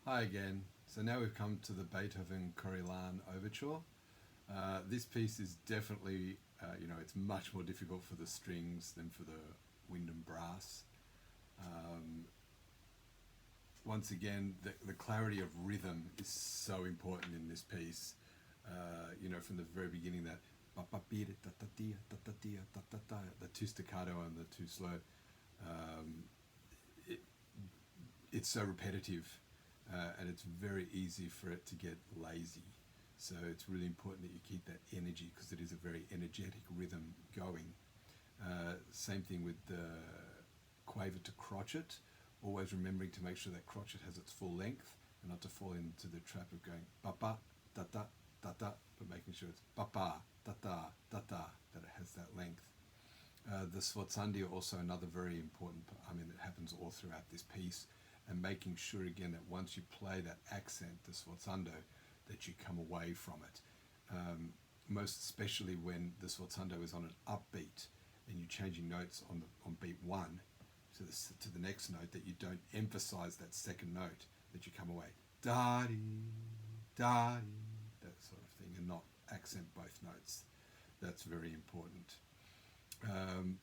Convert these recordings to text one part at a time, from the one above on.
Hi again. So now we've come to the Beethoven Coriolan Overture. This piece is definitely, it's much more difficult for the strings than for the wind and brass. Once again, the clarity of rhythm is so important in this piece. From the very beginning, that the two staccato and the two slow, it's so repetitive, and it's very easy for it to get lazy. So it's really important that you keep that energy, because it is a very energetic rhythm going. Same thing with the quaver to crotchet, always remembering to make sure that crotchet has its full length and not to fall into the trap of going ba-ba, da-da, da-da, but making sure it's ba-ba, da-da, da-da, that it has that length. The sforzandi are also another very important, it happens all throughout this piece, and making sure again that once you play that accent, the sforzando, that you come away from it. Most especially when the sforzando is on an upbeat and you're changing notes on beat one to the next note, that you don't emphasize that second note, that you come away da-dee, da-dee, that sort of thing, and not accent both notes. That's very important.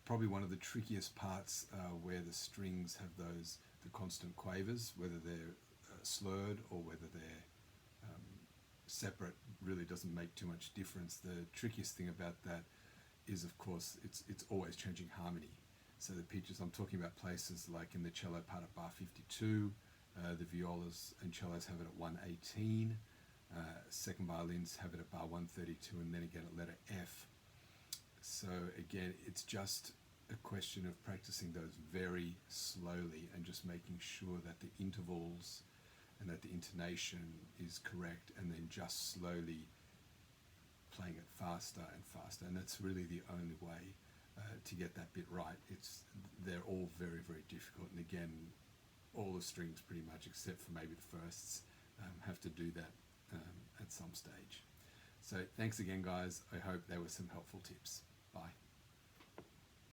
Probably one of the trickiest parts, where the strings have the constant quavers, whether they're slurred or whether they're separate, really doesn't make too much difference. The trickiest thing about that is, of course, it's always changing harmony. So the pitches, I'm talking about places like in the cello part at bar 52, the violas and cellos have it at 118, second violins have it at bar 132, and then again at letter F. So again, it's just a question of practicing those very slowly and just making sure that the intervals and that the intonation is correct, and then just slowly playing it faster and faster. And that's really the only way to get that bit right. They're all very, very difficult, and again, all the strings pretty much, except for maybe the firsts, have to do that at some stage. So thanks again, guys. I hope there were some helpful tips. Bye.